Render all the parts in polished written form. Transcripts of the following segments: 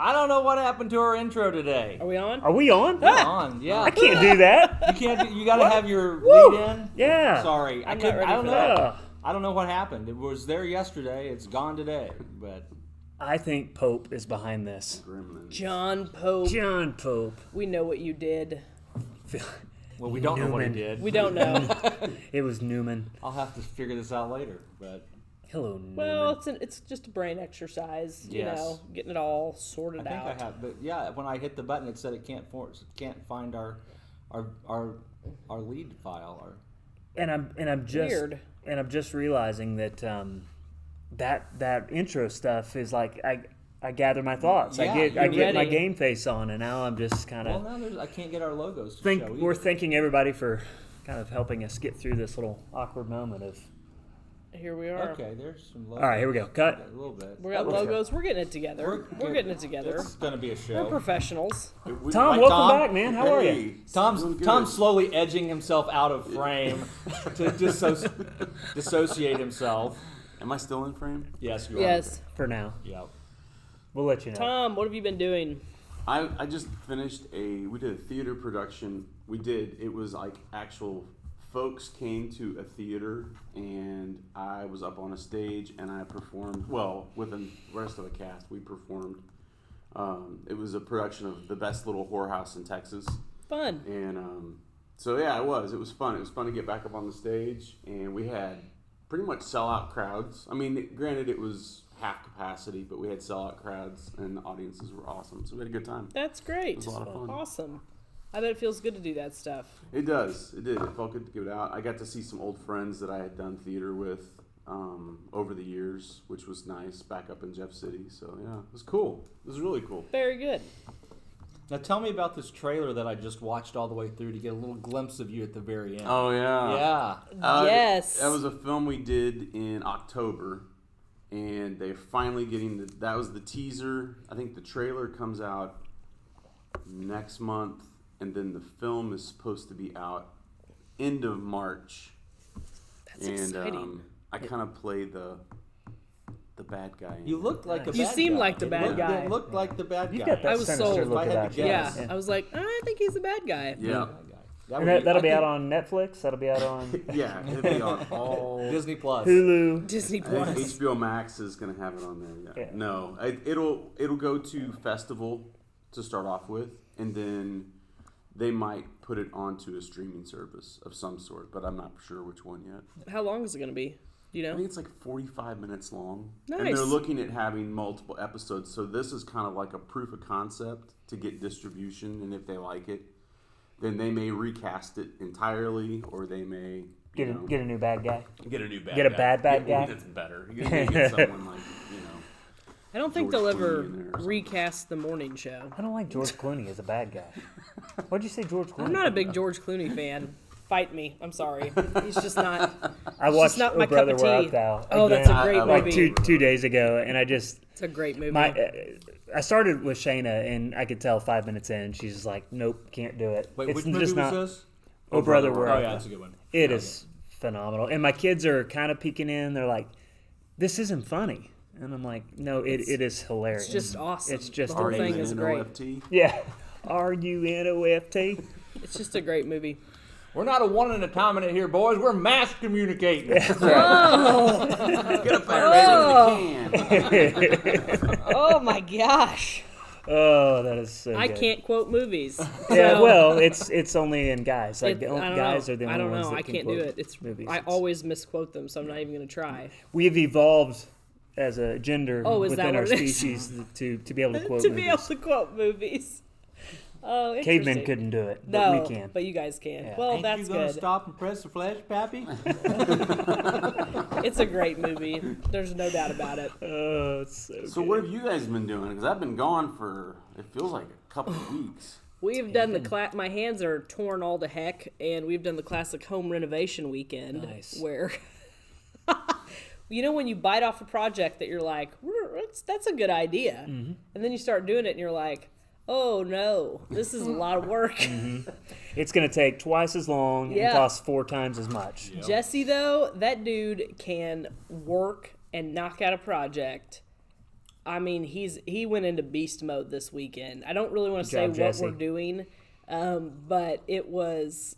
I don't know what happened to our intro today. Are we on? Are we on? We're on, yeah. I can't do that. You can't. You got to have your lead in. Yeah. Sorry, I'm I not couldn't. ready I don't for know. that. I don't know what happened. It was there yesterday. It's gone today. But I think Pope is behind this. Gremlins. John Pope. John Pope. We know what you did. well, we don't know what he Newman. did. We don't know. It was Newman. I'll have to figure this out later. But Hello, Newman. Well, it's just a brain exercise, you Yes. know, getting it all I sorted think out. I have. But yeah, when I hit the button, it said it can't find our lead file. and I'm just Weird. and I'm just realizing that that intro stuff is like I gather my thoughts. Yeah, I you're get my ready. game face on, and now I'm just kind Well, of now I can't get our logos to show we're either. thanking everybody for kind of helping us get through this little awkward moment of. Here we are. Okay, there's some logos. All right, here we go. Cut. A little bit. We got Okay. logos. We're getting it together. We're getting it together. It's gonna be a We're show. professionals. Tom, Right, welcome Tom? back, man. How are you? Hey, doing Tom's good. slowly edging himself out of frame to dissociate himself. Am I still in frame? Yes, you are. Yes. For now, Yeah. we'll let you know. Tom, what have you been doing? I just finished we did a theater production. It was like actual folks came to a theater and I was up on a stage and I performed, with the rest of the cast, we performed. It was a production of The Best Little Whorehouse in Texas. Fun. And so yeah, it was fun. It was fun to get back up on the stage, and we had pretty much sellout crowds. I mean, granted it was half capacity, but we had sellout crowds, and the audiences were awesome. So we had a good time. That's great. It was a lot of fun. Awesome. I bet it feels good to do that stuff. It does. It did. It felt good to give it out. I got to see some old friends that I had done theater with over the years, which was nice. Back up in Jeff City. So yeah, it was cool. It was really cool. Very good. Now tell me about this trailer that I just watched all the way through to get a little glimpse of you at the very end. Oh yeah. Yeah. Yes. That was a film we did in October, and they're finally getting that was the teaser. I think the trailer comes out next month, and then the film is supposed to be out end of March. That's And exciting. I kind of played the bad guy. You looked like the You bad seem guy. like the bad guy. It looked like the bad You've guy. got that I was sinister sold. look If I had about to you. guess. Yeah. I was like, I think he's the bad guy. Yeah. And that'll be out on Netflix. That'll be out on Yeah, it'll be on all Disney Plus. Hulu. Disney I think Plus. HBO Max is going to have it on there. Yeah. Yeah. No, it'll go to festival to start off with, and then they might put it onto a streaming service of some sort, but I'm not sure which one yet. How long is it going to be? Do you I know? think it's like 45 minutes long. And Nice. they're looking at having multiple episodes, so this is kind of like a proof of concept to get distribution, and if they like it, then they may recast it entirely, or they may Get a new bad guy. get a new bad Get a guy. bad guy? That's better. You get someone like, I don't think George they'll ever Clooney in there or something. recast the morning show. I don't like George Clooney as a bad guy. What'd you say, George Clooney? I'm not a big George Clooney fan. Fight me. I'm sorry. He's just not. I watched not my Oh Brother, cup of Where tea. Art Thou Oh, again, that's a great like movie. two days ago, and I just It's a great movie. I started with Shayna, and I could tell 5 minutes in, she's just like, "Nope, can't do it." Wait, it's which just movie not. was this? Oh Brother, Where Oh Art yeah, Thou. that's a good one. It is phenomenal, and my kids are kind of peeking in. They're like, "This isn't funny," and I'm like, "No, it is hilarious. it's just awesome. It's just the whole thing amazing. is great. OFT. Yeah, RUNOFT. It's just a great movie. We're not a one at a time in it here, boys. We're mass communicating. Get up there, can. Oh my gosh! Oh, that is so. I good. can't quote movies. Yeah, So, well, it's only in guys. Like I don't guys know. are the I only don't ones know. that I can can't do quote it. It's movies. I always misquote them, so I'm not even going to try. We've evolved as a gender Oh, is that within our what it is? species to be able to quote to movies. be able to quote movies. Oh, interesting. Cavemen couldn't do it, but No, we can. Oh, but you guys can. Yeah. Well, Ain't that's you gonna good. stop and press the flash, Pappy? It's a great movie. There's no doubt about it. Oh, it's so So good. what have you guys been doing? Because I've been gone for, it feels like a couple of weeks. We've done the my hands are torn all to heck, and we've done the classic home renovation weekend. Nice. Where, you know, when you bite off a project that you're like, that's a good idea, Mm-hmm. and then you start doing it, and you're like, oh no, this is a lot of work. It's going to take twice as long Yeah. and cost 4 times as much. Jesse, though, that dude can work and knock out a project I mean, he went into beast mode this weekend. I don't really want to say Good job, what Jesse. we're doing, but it was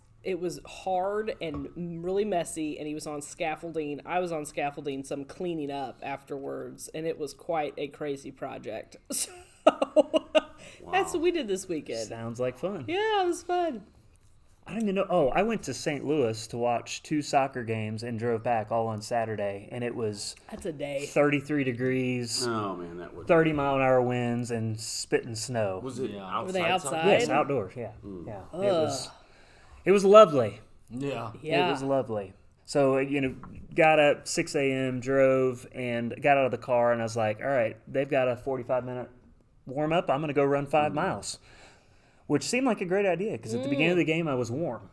hard and really messy, and he was on scaffolding. I was on scaffolding, some cleaning up afterwards, and it was quite a crazy project. So that's what we did this weekend. Sounds like fun. Yeah, it was fun. I don't even know. Oh, I went to St. Louis to watch 2 soccer games and drove back all on Saturday, and it was That's a day. 33 degrees, Oh man, that would. 30-mile-an-hour winds, and spitting snow. Was it Yeah. outside? Were they outside? soccer? Yes, outdoors. Yeah, yeah. It was lovely. Yeah. Yeah. It was lovely. So, got up 6 a.m., drove, and got out of the car, and I was like, all right, they've got a 45-minute warm-up. I'm going to go run 5 miles, which seemed like a great idea because at the beginning of the game I was warm.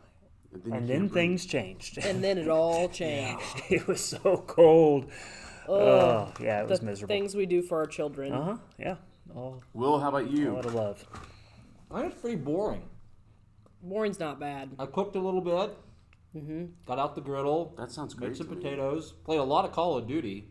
And then, And you then can't breathe. things changed. And then it all changed. It was so cold. Oh, yeah, it was The miserable. things we do for our children. Uh-huh, yeah. All Will, how about a you? lot of love. I think it's pretty boring. Boring's not bad. I cooked a little bit. Got out the griddle. That sounds great. Made some to me. potatoes. Played a lot of Call of Duty.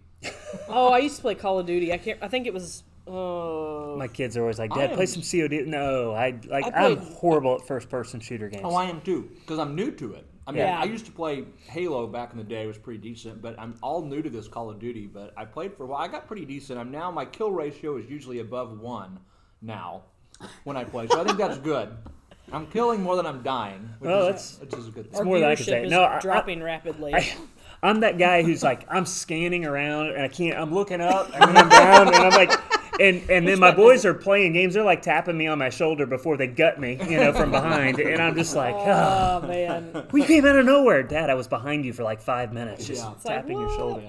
Oh, I used to play Call of Duty. I think it was. My kids are always like, I Dad, am- play some COD. No, I'm played- horrible at first-person shooter games. Oh, I am too, because I'm new to it. I mean, Yeah. I used to play Halo back in the day. It was pretty decent, but I'm all new to this Call of Duty. But I played for a while. I got pretty decent. My kill ratio is usually above 1 now when I play. So I think that's good. I'm killing more than I'm dying, which is a good It's thing. more than I can Viewership say. is No, dropping rapidly. I'm that guy who's like, I'm scanning around and I can't. I'm looking up and then I'm down and I'm like, and then my boys are playing games. They're like tapping me on my shoulder before they gut me, from behind, and I'm just like, Oh man. we came out of nowhere, Dad. I was behind you for like 5 minutes, just Yeah. It's like, tapping your what? shoulder.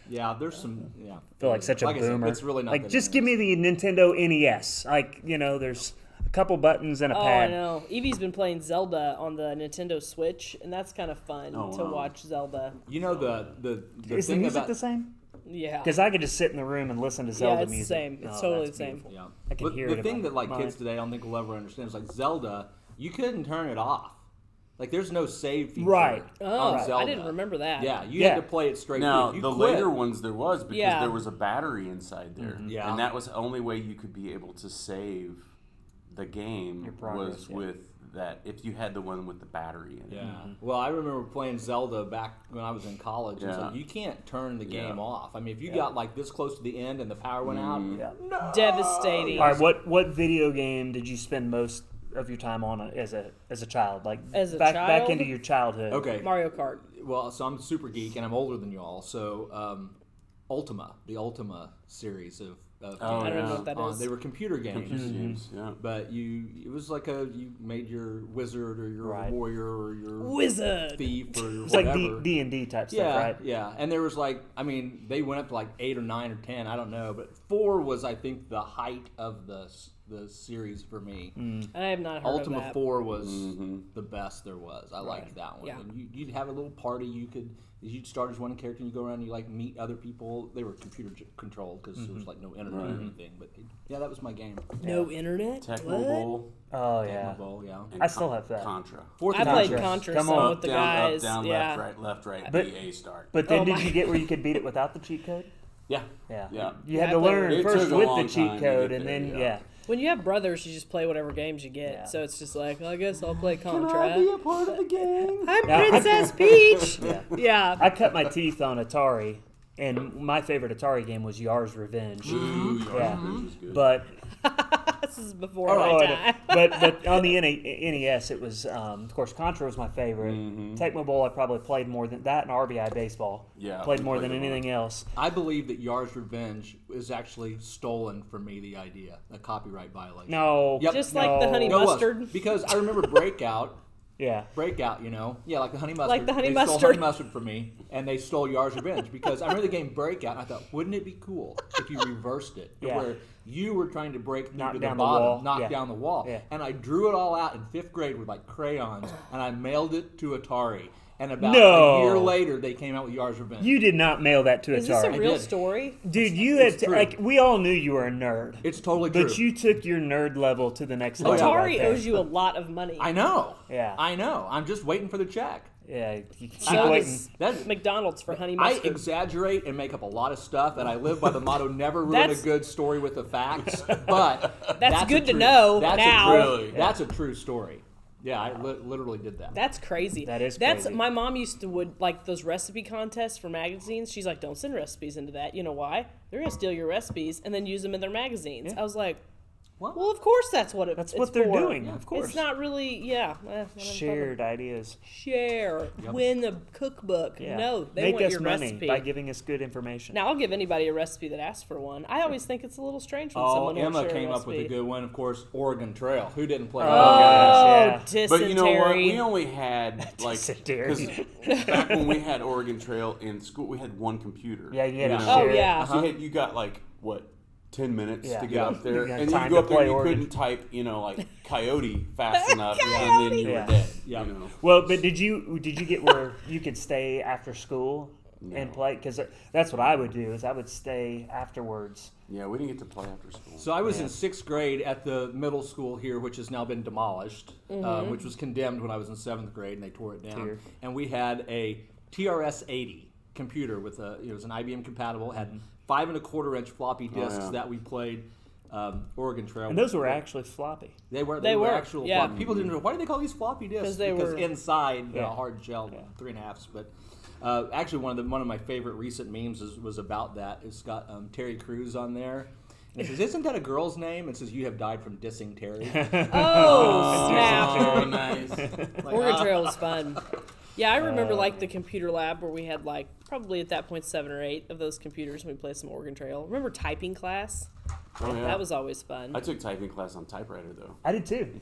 Yeah, there's some. Yeah, I feel like such a I said, boomer. it's really not like, that just give me the Nintendo NES. Like, there's a couple buttons and a Oh, I pad. know. Evie's been playing Zelda on the Nintendo Switch, and that's kind of fun Oh, to wow. watch Zelda. You know the Is the thing music about the same? Yeah. Because I could just sit in the room and listen to Zelda it's the music. same. It's Oh, totally that's the same. beautiful. yeah. I can But hear the it in thing my that like mind. kids today I don't think will ever understand is like Zelda. You couldn't turn it off. Like there's no save feature Right. Oh, on Zelda. I didn't remember that. Yeah, you Yeah. had to play it straight Now through. You the quit. later ones there was because Yeah. there was a battery inside there, Yeah. and that was the only way you could be able to save the game Your progress, was yeah. with that if you had the one with the battery in it. Yeah. Well, I remember playing Zelda back when I was in college. And Yeah. so you can't turn the game Yeah. off. I mean, if you got like this close to the end and the power went out, Yeah. Devastating. All right, what video game did you spend most of your time on as a child? Like As a back child? into your childhood. okay. Mario Kart. Well, so I'm a super geek and I'm older than y'all. So the Ultima series of Oh, I don't know yeah. what that is. they were computer games. Computer games, yeah. But it was like you made your wizard or your Right. warrior or your Wizard. thief or It's whatever. like D&D type Yeah, stuff, right? yeah. And there was they went up to like 8 or 9 or 10, I don't know, but 4 was I think the height of the series for me. I have not heard Ultima of that. 4 was the best there was. I liked that one. Yeah. And you'd have a little party. You'd start as one character and you go around and you like meet other people. They were computer controlled because there was like no internet or anything. But yeah, that was my game. No internet? Tecmo What? Bowl. Oh yeah. Bowl, yeah. and I still have that. Contra. Fourth I and played Contra. Contra Come some on. with the down, guys. up, down, yeah. left, right, But- B, A start. But then Oh did my- you get where you could beat it without the cheat code? Yeah. Yeah. Yeah. You had Yeah, to I played learn it. It first took a with long the time cheat to code, get and there, then yeah. yeah. When you have brothers, you just play whatever games you get. Yeah. So it's just like, well, I guess I'll play Can Contra. I be a part of the game? I'm Yeah, I- Princess Peach. Yeah. Yeah. I cut my teeth on Atari, and my favorite Atari game was Yar's Revenge. Ooh, Yeah. Revenge is good. But This is before Oh, my I know. time. but on the NES, it was of course Contra was my favorite. Tecmo Bowl I probably played more than that, and RBI baseball. Yeah, played we more played than a lot. anything else. I believe that Yar's Revenge is actually stolen from me, the idea, a copyright violation. No, Yep. Just like the honey No, it was, mustard. because I remember Breakout. yeah. Breakout, yeah, like the honey mustard. Like the honey they stole mustard. honey mustard from me, and they stole Yar's Revenge because I remember the game Breakout. And I thought, wouldn't it be cool if you reversed it, Yeah. where you were trying to break through Knock to down the the bottom, wall. knock Yeah. down the wall, Yeah. and I drew it all out in 5th grade with like crayons, and I mailed it to Atari. and about No. a year later, they came out with Yar's Revenge. You did not mail that to Is this Atari. a real did. story? Dude, you It's had true. like we all knew you were a nerd. It's totally true. But you took your nerd level to the next level. Atari right there. owes you a lot of money. I know. Yeah. I know. I'm just waiting for the check. Yeah, you keep So waiting. does That- McDonald's for honey I mustard. exaggerate and make up a lot of stuff, and I live by the motto: never ruin a That's- good story with the facts. But That's a good to true- know that's now. That's a true story. Yeah, I literally did that. That's crazy. That's That's crazy. my mom used to would like those recipe contests for magazines. She's like, don't send recipes into that. You know why? They're gonna steal your recipes and then use them in their magazines. I was like, What? well, of course that's what That's it's what they're for. doing, of course. It's not really, whatever. Shared ideas. Share, win the cookbook. Yeah. No, they Make want us your money recipe. by giving us good information. Now I'll give anybody a recipe that asks for one. I always think it's a little strange when Oh, someone won't Emma share came a up with a recipe. good one. Of course, Oregon Trail. Who didn't play? Oh, gosh, Dysentery. But you know what? We only had like Dysentery. back when we had Oregon Trail in school, we had one computer. Yeah, you had to Yeah. share Oh, it. yeah. So you got like what 10 minutes Yeah. to get Yeah. up there, You got and time you go to up there play and you Oregon. couldn't type, like coyote fast enough, and then you Yeah. were dead. Yeah. You know? Well, but did you get where you could stay after school and No. play? Because that's what I would do. Is I would stay afterwards. Yeah, we didn't get to play after school. So I was in 6th grade at the middle school here, which has now been demolished, which was condemned when I was in 7th grade, and they tore it down. Tear. And we had a TRS-80 computer with it was an IBM compatible, had 5 1/4-inch floppy disks yeah. that we played Oregon Trail. And those were actually floppy. They were They were, actual yeah. floppy. People didn't know why do they call these floppy disks? 'Cause they because were- inside Yeah. hard shell Yeah. 3.5s. But actually, one of my favorite recent memes was about that. It's got Terry Crews on there. And it says, "Isn't that a girl's name?" It says, "You have died from dissing Terry." Oh, snap. Oh, nice. Like, Oregon Trail was fun. Yeah, I remember like the computer lab where we had like probably at that point 7 or 8 of those computers and we played some Oregon Trail. Remember typing class? Oh, yeah. That was always fun. I took typing class on typewriter though. I did too.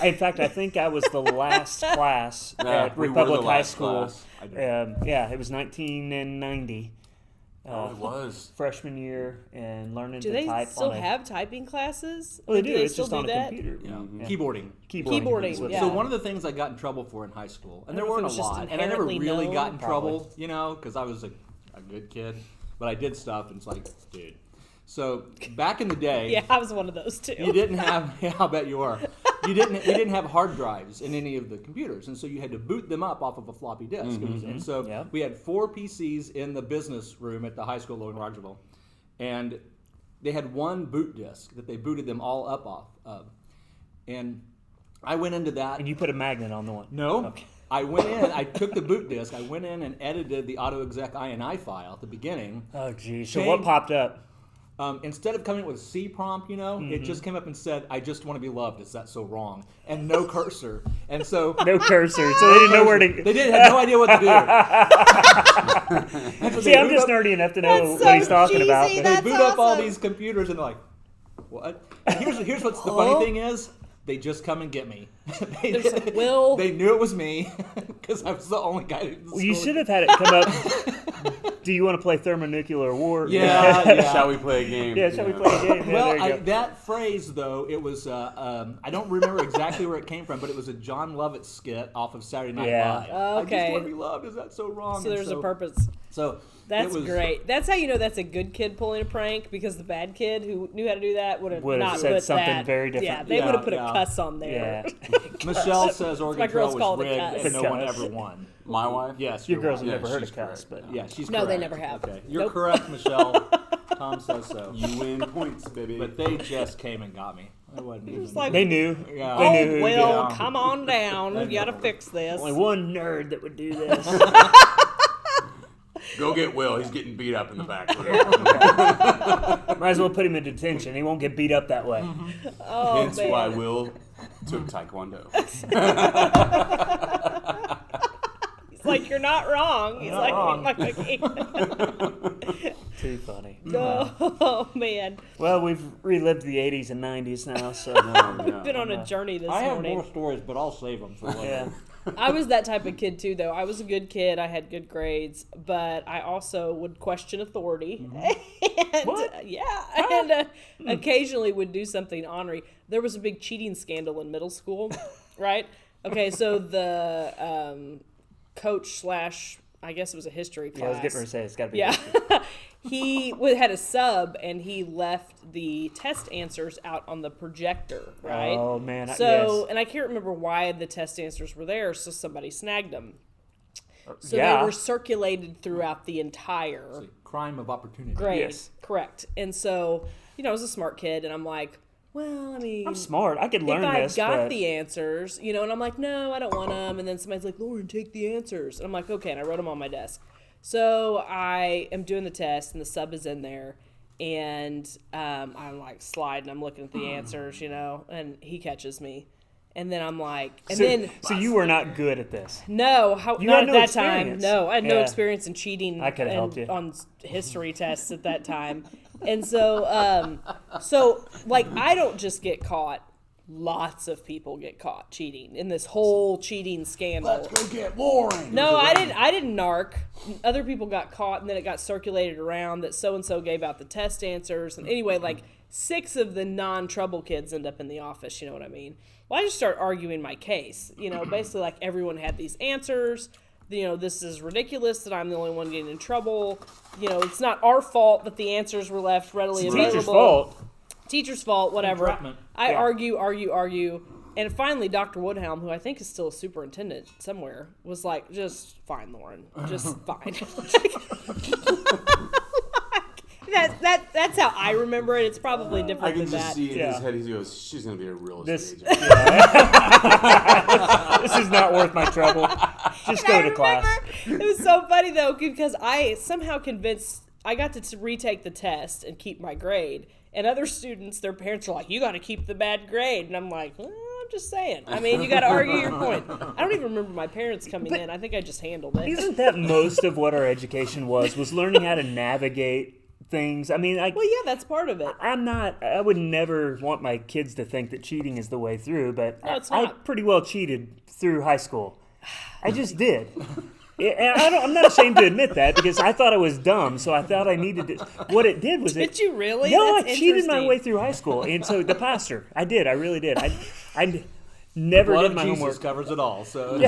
In fact, I think I was the last class Yeah, at we were Republic the High last School. class. Yeah, it was 1990. Oh, it was. Freshman year and learning Do to they type still on a... have typing classes? Oh, they Or do. they It's still just do on a that? computer. Yeah. Yeah. Keyboarding. Keyboarding, is what- yeah. So one of the things I got in trouble for in high school, and I there don't know if weren't it a was just lot, and I never inherently really known. got in Probably. trouble, because I was a good kid, but I did stuff, and it's like, dude. So back in the day, Yeah, I was one of those too. you didn't have. Yeah, I'll bet you are. We didn't have hard drives in any of the computers, and so you had to boot them up off of a floppy disk. And so Yeah. we had 4 PCs in the business room at the high school in Rogerville, and they had one boot disk that they booted them all up off of. And I went into that. And you put a magnet on the one. No. Okay. I went in, I took the boot disk, I went in and edited the AutoExec INI file at the beginning. Oh, geez. So Change- what popped up? Instead of coming up with a C prompt, Mm-hmm. it just came up and said, "I just want to be loved. Is that so wrong?" And no cursor. And so No cursor. So they didn't know where to... they had no idea what to do. And so See, they I'm boot just up- nerdy enough to know That's what he's so talking about. cheesy. but- They That's boot up all awesome. these computers and they're like, "What?" And here's what's the funny thing is. They just come and get me. There's like, Will. They knew it was me because I was the only guy. Well, you should have had it come up. Do you want to play thermonuclear war? Yeah, yeah. Shall we play a game? Yeah, shall we play a game? Yeah, Well, there you go. that phrase though, it was I don't remember exactly where it came from, but it was a John Lovett skit off of Saturday Night Yeah. Live. I just Okay. want to be loved. Is that so wrong? So And there's a purpose. So That's it was, great. That's how you know that's a good kid pulling a prank because the bad kid who knew how to do that would have Would have not said put something that. very different. Yeah, they Yeah, would have put yeah. a cuss on there. Yeah. Michelle says Oregon my Trail girls call was it a rigged cuss. and no one Cuss. ever won. My wife? Yes, Your your girls wife. have never heard a she's cuss, correct. but Yeah, she's No, they correct. never have. Okay, you're Nope. correct, Michelle. Tom says so. You win points, baby. But they just came and got me. I wasn't even. It's like, they knew. Yeah. They knew. oh, who did it. Will, Yeah. come on down. We got to fix this. Only one nerd that would do this. Go get Will. He's getting beat up in the back. Might as well put him in detention. He won't get beat up that way. Oh, Hence man. why Will took Taekwondo. He's like, you're not wrong. He's like, wrong. Too funny. oh, man. Well, we've relived the 80s and 90s now, so We've been on a journey this I have morning. more stories, but I'll save them for later. yeah. I was that type of kid too, though. I was a good kid. I had good grades, but I also would question authority. And, What? yeah, and occasionally would do something ornery. There was a big cheating scandal in middle school, right? Okay, so the coach / I guess it was a history class. Yeah, I was getting ready to say it's got to be. Yeah. history. He had a sub, and he left the test answers out on the projector, right? Oh, man. So, yes. and I can't remember why the test answers were there, so somebody snagged them. So yeah. they were circulated throughout the entire Crime of opportunity. grade. Yes. Correct. And so, I was a smart kid, and I'm like, well, I mean, I'm smart. I could learn if I this. got but... the answers, and I'm like, no, I don't want them. And then somebody's like, Lauren, take the answers. And I'm like, okay. And I wrote them on my desk. So I am doing the test, and the sub is in there. And I'm like sliding. I'm looking at the answers, and he catches me. And then I'm like, so you were not good at this. no, not at that time. experience. No, I had no Yeah. experience in cheating. I could've helped you. On history tests at that time. And so, I don't just get caught. Lots of people get caught cheating in this whole cheating scandal. Let's go get Lauren. No, I didn't narc. Other people got caught, and then it got circulated around that so and so gave out the test answers. And anyway, 6 of the non-trouble kids end up in the office. You know what I mean? Well, I just start arguing my case. Basically everyone had these answers. This is ridiculous that I'm the only one getting in trouble. It's not our fault that the answers were left readily available. Teacher's fault. Teacher's fault, whatever. Entrapment. I Yeah. argue. And finally, Dr. Woodhelm, who I think is still a superintendent somewhere, was like, just fine, Lauren. Just fine. That's how I remember it. It's probably I different can than just that. see in Yeah. his head. He goes, "She's gonna be a real This- estate agent." This is not worth my trouble. Just go to class. It was so funny though because I somehow convinced I got to retake the test and keep my grade, and other students, their parents are like, "You got to keep the bad grade," and I'm like, well, "I'm just saying. I mean, you got to argue your point." I don't even remember my parents coming in. I think I just handled it. Isn't that most of what our education was learning how to navigate things? I mean, Well, yeah, that's part of it. I would never want my kids to think that cheating is the way through, but No, it's I not. pretty well cheated through high school. I just did. And I'm not ashamed to admit that because I thought I was dumb, so I thought I needed to. What it did was Did you really? No, That's I cheated my interesting. way through high school, and so the pastor, I really did. I never Blood did of my Jesus homework. covers it all. So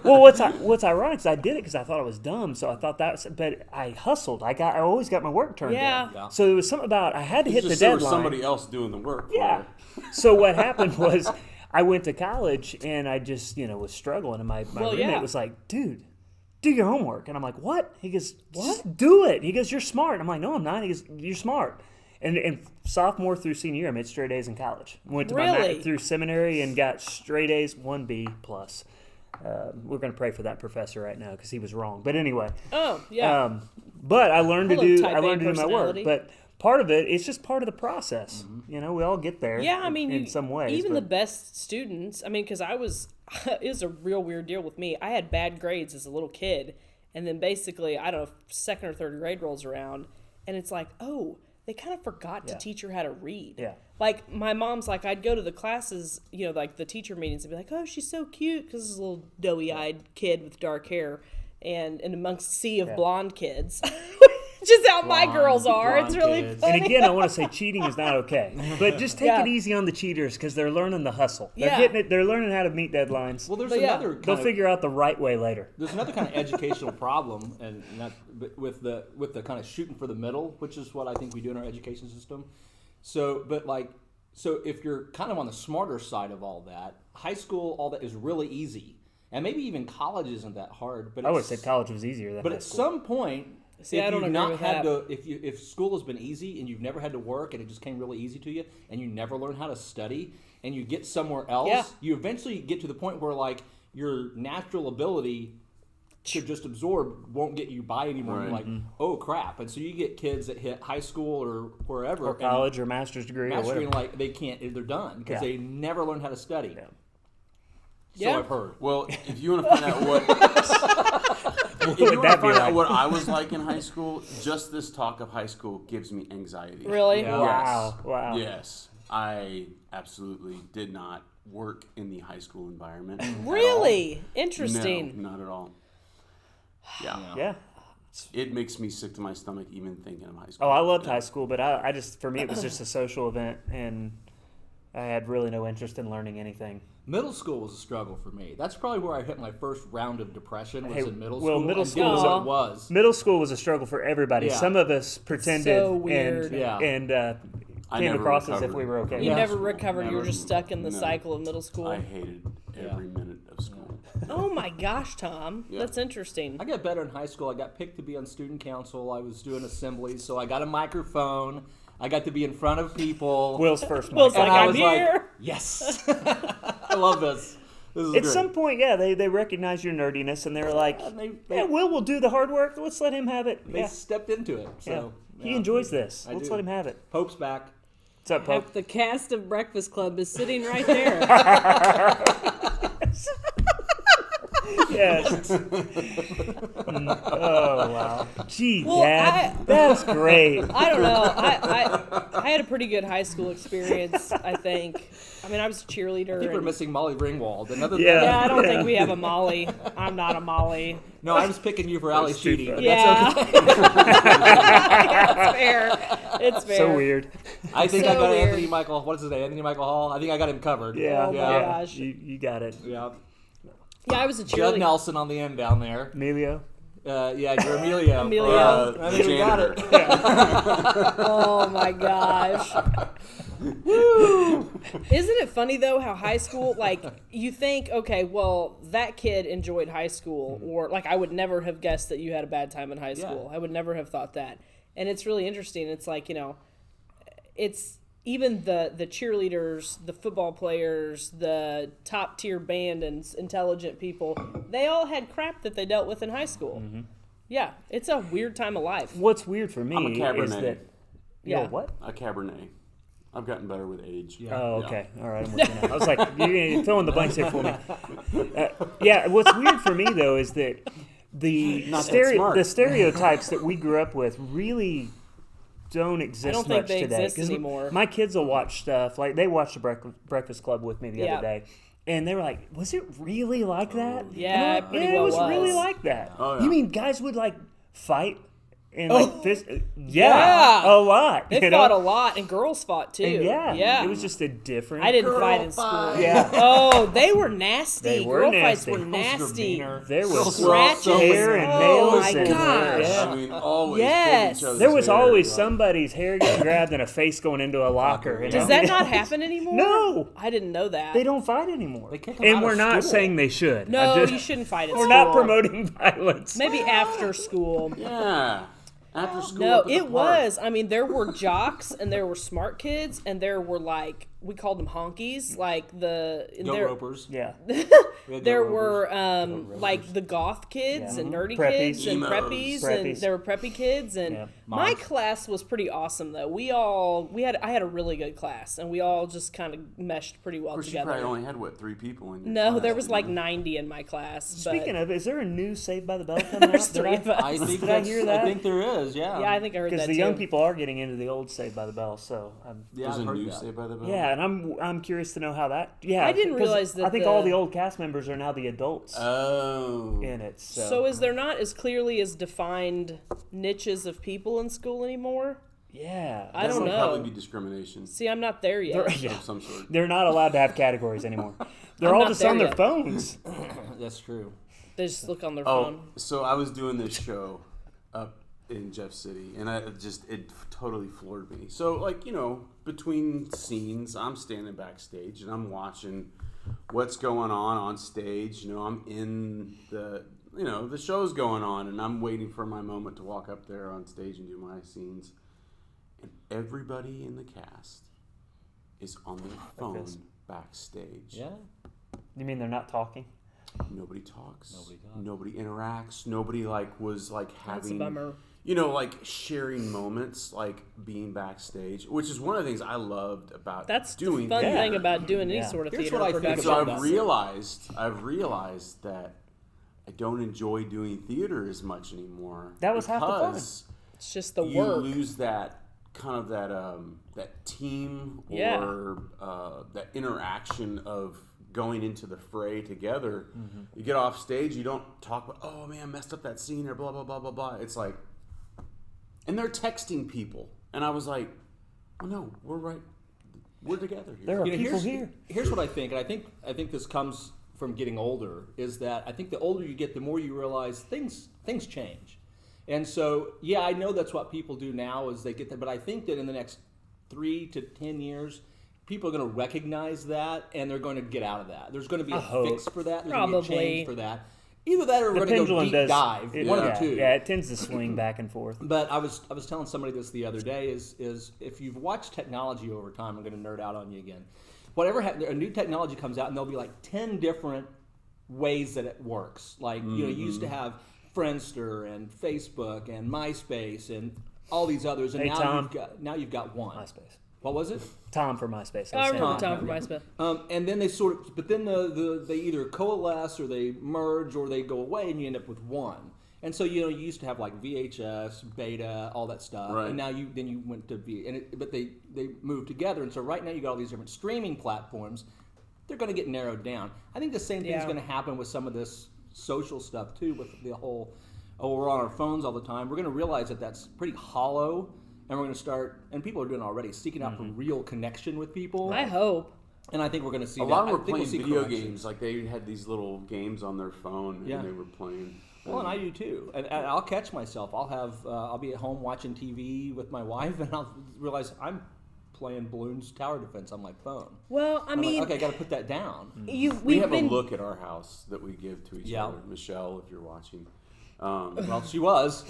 Well, what's ironic is I did it because I thought I was dumb, so I thought but I hustled. I always got my work turned Yeah. in. Yeah. So there was something about I had to hit the Just there was deadline. somebody else doing the work. for Yeah. you. So what happened was I went to college and I just was struggling, and my Well, roommate yeah. was like, "Dude, do your homework," and I'm like, "What?" He goes, "What? Do it." He goes, "You're smart." I'm like, "No, I'm not." He goes, "You're smart." And sophomore through senior year, I made straight A's in college. Went to Really? through seminary and got straight A's, 1B plus. We're going to pray for that professor right now because he was wrong. But anyway, Oh, yeah. but I learned Hello, to do type A my work. personality. But part of it's just part of the process. We all get there. Yeah, I mean, in some ways. even the but- best students. I mean, because it was a real weird deal with me. I had bad grades as a little kid, and then basically, I don't know, 2nd or 3rd grade rolls around, and it's like, oh, they kind of forgot to Yeah. teach her how to read. Yeah. Like my mom's like, I'd go to the classes, like the teacher meetings, and be like, oh, she's so cute because this is a little doughy-eyed kid with dark hair, and amongst a sea of Yeah. blonde kids. Just how my girls are. It's blonde really kids. funny. And again, I want to say cheating is not okay, but just take Yeah. it easy on the cheaters because they're learning the hustle. They're Yeah. getting it. They're learning how to meet deadlines. well, there's But yeah. another. They'll Kind of, figure out the right way later. there's another kind of educational problem, and that with the kind of shooting for the middle, which is what I think we do in our education system. So, so if you're kind of on the smarter side of all that, high school, all that is really easy, and maybe even college isn't that hard. But I would it's- have said college was easier than But high at school. some point, See, if I don't you've agree not with had that. to, if school has been easy and you've never had to work and it just came really easy to you, and you never learn how to study, and you get somewhere else, Yeah. you eventually get to the point where your natural ability to just absorb won't get you by anymore. Right. You're like, oh crap! And so you get kids that hit high school or wherever, or and college or master's degree or mastery, whatever. and they can't, they're done because Yeah. they never learned how to study. Yeah. So Yeah. I've heard. Well, if you want to find out what if you would want that to be find out like? what I was like in high school, just this talk of high school gives me anxiety. Really? Yeah. Wow. Wow. Yes, I absolutely did not work in the high school environment. at all. Really? Interesting. No, not at all. Yeah. Yeah. It makes me sick to my stomach even thinking of high school. Oh, I loved high school, but I just for me it was just a social event, and I had really no interest in learning anything. Middle school was a struggle for me. That's probably where I hit my first round of depression was Hey, in middle well, school. middle I school didn't was know a- what it was. Middle school was a struggle for everybody. Yeah. Some of us pretended So weird. and Yeah. I came never across as if recovered. we were okay. You Yeah. never recovered. You were Never. just stuck in the No. cycle of middle school. I hated every minute of school. Oh my gosh, Tom. Yeah. That's interesting. I got better in high school. I got picked to be on student council. I was doing assemblies, so I got a microphone. I got to be in front of people. Will's first mic. Will's and like, I I'm was here. like, yes. I love this. This is At great. some point, yeah, they recognized your nerdiness and they were like, And they yeah, Will will do the hard work. Let's let him have it. they Yeah. stepped into it. Yeah. So He yeah. enjoys this. I Let's do. let him have it. Pope's back. What's up, Pope? Half the cast of Breakfast Club is sitting right there. Yes. Oh, wow. Gee, Well, Dad, that's great. I don't know. I had a pretty good high school experience, I think. I mean, I was a cheerleader. I think we're and- missing Molly Ringwald. Another Yeah. Yeah, I don't think we have a Molly. I'm not a Molly. No, I was picking you for Ali That's too Sheedy, but funny. that's Yeah. okay. It's fair. It's fair. So weird. I think So I got weird. Anthony Michael. What's his name? Anthony Michael Hall. I think I got him covered. Yeah. Oh my yeah. gosh. You got it. Yeah. Yeah, I was a Judd cheerleader. Nelson on the end down there. Emilio? Yeah, you're Emilio. Emilio. I think we got janitor. it. Oh my gosh. Woo. Isn't it funny though how high school, like, you think, okay, well, that kid enjoyed high school, or like I would never have guessed that you had a bad time in high school. I would never have thought that. And it's really interesting. It's like, you know, it's even the cheerleaders, the football players, the top tier band and intelligent people, they all had crap that they dealt with in high school. Yeah, it's a weird time of life. What's weird for me I'm a Cabernet. is that... Yeah. Yo, what? A Cabernet. I've gotten better with age. Yeah. Oh, okay. All right, I'm with you now. I was like, you're filling the blanks here for me. Yeah, what's weird for me, though, is that the Not that smart. the stereotypes that we grew up with really don't exist I don't think much they today. exist 'Cause anymore. My kids will watch stuff, like they watched the Breakfast Club with me the Yeah. other day. And they were like, was it really like that? Yeah, And I'm it like, pretty yeah, well it was really was. like that. Oh, yeah. You mean guys would like fight and like fist? Yeah. A lot. They you fought know? a lot, and girls fought too. And yeah. It was just a different. I didn't Girl fight in fight. school. Yeah. Oh, they were nasty. They were Girl nasty. fights were Girls were nasty. meaner. There was Scratches. hair and Oh nails my and gosh. yeah. I mean, always Yes. pulled each other's There was hair, always like- somebody's hair getting grabbed and a face going into a locker. You Does know? that not happen anymore? No. I didn't know that. They don't fight anymore. They kick 'em and out we're of not school. saying they should. No, I'm just- you shouldn't fight at We're school. not promoting violence. Maybe after school. Yeah. After school. No, up at the it park. was. I mean, there were jocks and there were smart kids and there were like, we called them honkies, like the and Go there, ropers. Yeah. We had go there ropers. were like the goth kids Yeah. and nerdy Preppies. kids and Emos. preppies, and Preppies. there were preppy kids and Yeah. my Moms. class was pretty awesome though. I had a really good class and we all just kind of meshed pretty well Of course, you together. probably only had, what, 3 people in your No, class, there was didn't like you? 90 in my class. Speaking but of, is there a new Saved by the Bell coming there's out? Did 3 of us. I think Did I hear that? I think there is. Yeah. Yeah, I think I heard Because that the too. young people are getting into the old Saved by the Bell, so Yeah, There's I've a heard new that. Saved by the Bell? yeah, and I'm curious to know how that. Yeah, I didn't 'cause realize that I think the- all the old cast members are now the adults Oh. in it. So, So is there not as clearly as defined niches of people in school anymore? yeah, I That don't would know. probably be discrimination See, I'm not there yet. They're- yeah. of some sort. They're not allowed to have categories anymore. They're I'm all not just there on their yet. phones. That's true. They just look on their Oh, phone. so I was doing this show up in Jeff City, and it totally floored me. So, like, you know, between scenes, I'm standing backstage and I'm watching what's going on stage. You know, I'm in the show's going on, and I'm waiting for my moment to walk up there on stage and do my scenes. And everybody in the cast is on their phone this. backstage. Yeah. You mean they're not talking? Nobody talks. Nobody talks. Nobody interacts. Nobody was That's a having, bummer. you know, like sharing moments, like being backstage, which is one of the things I loved about That's doing the fun theater. thing about doing any Yeah. sort of Here's theater what I think production. So about I've realized that I don't enjoy doing theater as much anymore. That was half the fun. because It's just the you work. lose that kind of that team or Yeah. that interaction of going into the fray together. Mm-hmm. You get off stage, you don't talk about, oh man, I messed up that scene or blah blah blah blah blah. It's like, and they're texting people, and I was like, well, no, we're right. We're together here. There are people here. Here's what I think, and I think this comes from getting older. Is that I think the older you get, the more you realize things change, and so yeah, I know that's what people do now is they get that, but I think that in the next 3 to 10 years, people are going to recognize that and they're going to get out of that. There's going to be a fix for that. There's going to be a change for that. Either that or we're going to go deep dive. One of the two. Yeah, it tends to swing back and forth. But I was telling somebody this the other day is if you've watched technology over time, I'm going to nerd out on you again. Whatever a new technology comes out and there'll be like 10 different ways that it works. Like you used to have Friendster and Facebook and MySpace and all these others, and now you've got one. MySpace. What was it? Tom for MySpace. I remember Tom for MySpace. And then they they either coalesce or they merge or they go away, and you end up with one. And so you used to have like VHS, Beta, all that stuff, right. And now you went to but they moved together, and so right now you got all these different streaming platforms. They're going to get narrowed down. I think the same thing is going to happen with some of this social stuff too, with the whole we're on our phones all the time. We're going to realize that that's pretty hollow. And we're going to start, and people are doing it already, seeking out for real connection with people. I hope. And I think we're going to see a that. lot of them were we'll playing video games. Like they had these little games on their phone, and they were playing. Well, and I do too. And I'll catch myself. I'll be at home watching TV with my wife, and I'll realize I'm playing Balloons Tower Defense on my phone. Well, I mean, like, okay, I got to put that down. We have a look at our house that we give to each other. Michelle, if you're watching. Well, she was.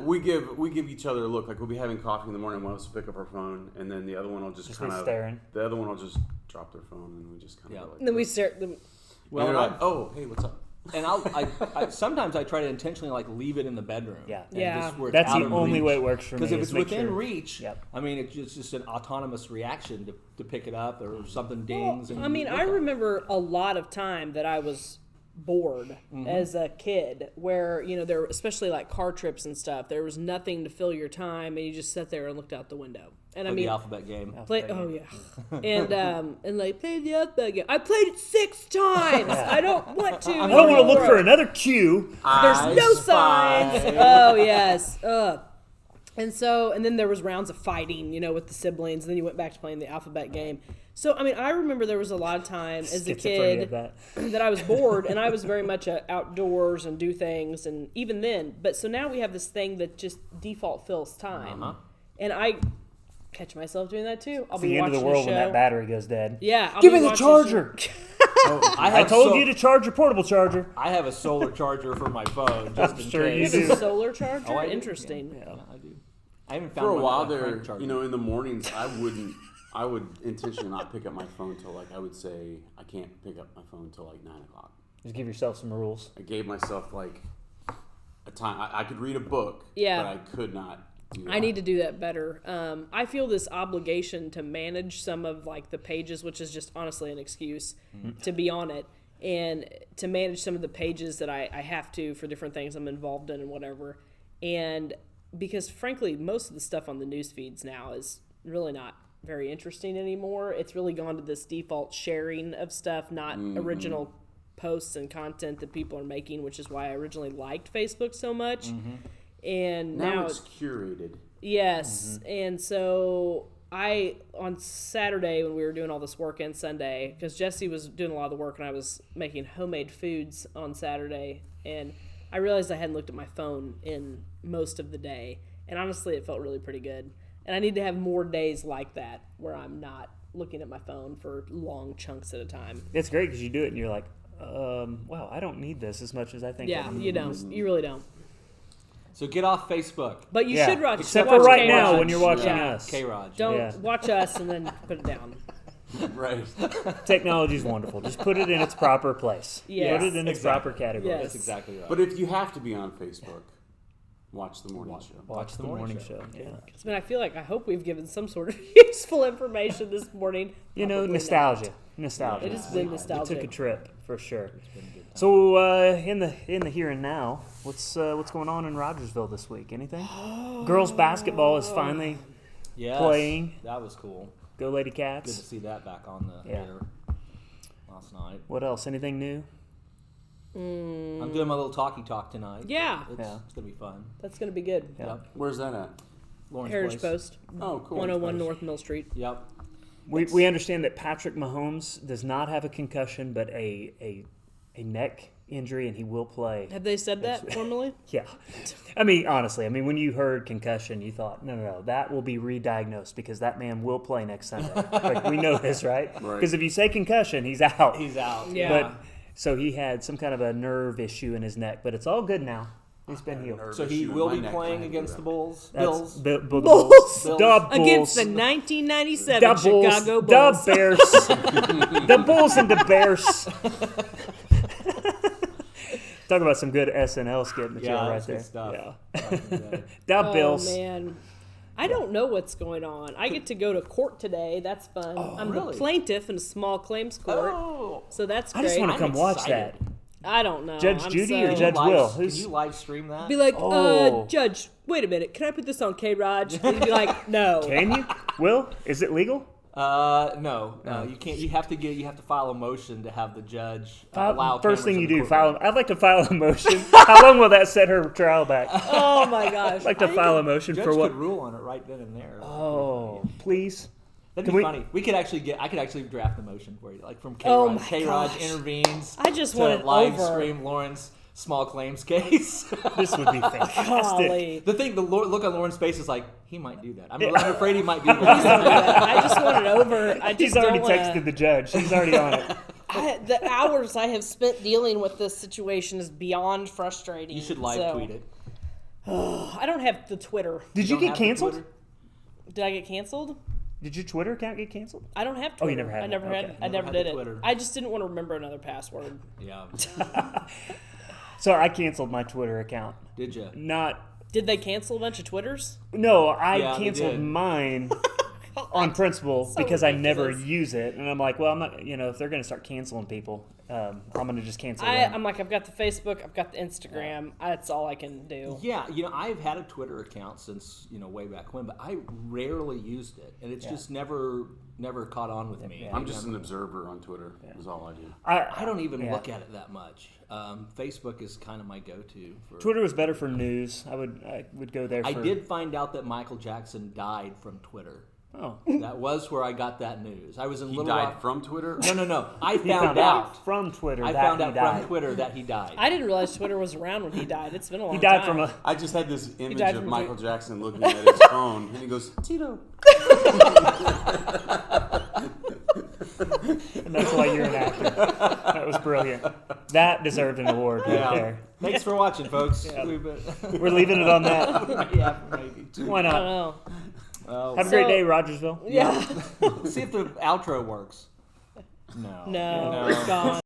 we give each other a look. Like we'll be having coffee in the morning. One of us will pick up our phone, and then the other one will just kind of staring. The other one will just drop their phone, and we just kind of. Like, and then we stare at them. Well, and like, oh, hey, what's up? And I sometimes I try to intentionally like leave it in the bedroom. Yeah. Just where it's That's out the of only reach. way it works for me. Because if it's within reach, Yep. I mean, it's just an autonomous reaction to pick it up or something dings. Well, I mean, I remember a lot of time that I was bored as a kid where there, especially like car trips and stuff, there was nothing to fill your time and you just sat there and looked out the window. And I mean, the alphabet game. And like play the alphabet game. I played it 6 times. I don't want to. I don't want to look for another cue. There's no signs. Oh yes. And then there was rounds of fighting, with the siblings, and then you went back to playing the alphabet game. So, I mean, I remember there was a lot of time as a kid that I was bored, and I was very much outdoors and do things, and even then. But so now we have this thing that just default fills time. And I catch myself doing that too. I'll be the end watching of the world a show. when that battery goes dead. Yeah. Give me the charger. I told you to charge your portable charger. I have a solar charger for my phone. Just in sure case. you do. A solar charger? Oh, I do. Interesting. Yeah, I do. I haven't found for a one while with a there. crank charger. In the mornings, I would intentionally not pick up my phone till I would say I can't pick up my phone till 9 o'clock. Just give yourself some rules. I gave myself a time. I could read a book, but I could not do that. I need to do that better. I feel this obligation to manage some of the pages, which is just honestly an excuse to be on it, and to manage some of the pages that I have to for different things I'm involved in and whatever. And because frankly, most of the stuff on the news feeds now is really not very interesting anymore. It's really gone to this default sharing of stuff, not original posts and content that people are making, which is why I originally liked Facebook so much. And now it's curated. Yes. And so on Saturday when we were doing all this work and Sunday, because Jesse was doing a lot of the work and I was making homemade foods on Saturday, and I realized I hadn't looked at my phone in most of the day. And honestly, it felt really pretty good. And I need to have more days like that where I'm not looking at my phone for long chunks at a time. It's great because you do it and you're like, wow, I don't need this as much as I think. Yeah, you don't. You really don't. So get off Facebook. But you should watch. Except watch for right K-ROG. now when you're watching us. K-ROG. Don't watch us and then put it down. Right. Technology's wonderful. Just put it in its proper place. Yes. Put it in its proper category. Yes. That's exactly right. But if you have to be on Facebook, watch the morning show. Watch the morning show. Yeah. I hope we've given some sort of useful information this morning. Probably nostalgia. not. Nostalgia. It has been nostalgic. We took a trip for sure. So in the here and now, what's going on in Rogersville this week? Anything? Girls basketball is finally playing. That was cool. Go Lady Good Cats. to see that back on the air last night. What else? Anything new? I'm doing my little talkie talk tonight. Yeah. It's going to be fun. That's going to be good. Yeah. Yep. Where's that at? Lawrence Heritage Place. Post. Oh, cool. 101 North Mill Street. Yep. We understand that Patrick Mahomes does not have a concussion, but a neck injury, and he will play. Have they said that formally? Yeah. I mean, honestly, when you heard concussion, you thought, no, that will be re-diagnosed because that man will play next Sunday. Like, we know this, right? Because if you say concussion, he's out. He's out. Yeah. But so he had some kind of a nerve issue in his neck, but it's all good now. He's been healed. So he will be playing against the Bulls. Bills. Bulls. Bulls. The Bulls. Against the 1997 The Bulls. Chicago Bulls. The Bears. The Bulls and the Bears. Talk about some good SNL skit material right there. Good stuff. Yeah. The Bills. Oh, man. I don't know what's going on. I get to go to court today. That's fun. I'm really? the plaintiff in a small claims court. Oh. So that's I great. just want to I'm come watch excited. that. I don't know. Judge I'm Judy or so- Judge Will? Can you live stream that? Be like, Oh. Judge, wait a minute. Can I put this on K-ROG? And he'd be like, no. Can you? Will? Is it legal? No, you can't. You have to file a motion to have the judge allow. First thing cameras you in the do, courtroom. I'd like to file a motion. How long will that set her trial back? Oh, my gosh. I'd like to file a motion Judge for what? could rule on it right then and there. Oh, please. That'd Can be we- funny. I could actually draft the motion for you, like from Oh K-ROG. my K-ROG gosh. intervenes. I just to want it live over. stream Lauren's small claims case. This would be fantastic. Golly. The look on Lauren's face is like he might do that. I'm afraid he might do that. I just want it over. I just He's already don't wanna- texted the judge. He's already on it. The hours I have spent dealing with this situation is beyond frustrating. You should live tweet it. I don't have the Twitter. Did you Don't get have the canceled? Twitter? Did I get canceled? Did your Twitter account get canceled? I don't have Twitter. Oh, you never had I one. never had. Okay. I Never never had did the it. Twitter. I just didn't want to remember another password. Yeah. So I canceled my Twitter account. Did you? Not. Did they cancel a bunch of Twitters? No, I Yeah, they canceled did. mine on principle So because I never ridiculous. use it, and I'm like, well, I'm not. If they're going to start canceling people, I'm going to just cancel them. I'm like, I've got the Facebook, I've got the Instagram. That's all I can do. Yeah, I've had a Twitter account since way back when, but I rarely used it, and it's just never caught on with me. I'm just an observer on Twitter. Is all I do. I don't even look at it that much. Facebook is kind of my go-to. Twitter was better for news. I would go there. I For, did find out that Michael Jackson died from Twitter. Oh, That was where I got that news. I was in He Little died Rock. from Twitter. No. I he found out. from Twitter. I that found he out died. from Twitter that he died. I didn't realize Twitter was around when he died. It's been a long He time. died from a. I just had this image died of from Michael Jackson looking at his phone, and he goes, "Tito." And that's why you're an actor. That was brilliant. That deserved an award right Yeah. there. Thanks for watching, folks. We're leaving it on that. Yeah, maybe. Why I don't not? know. Have a great day, Rogersville. Yeah. See if the outro works. No. No, it's gone.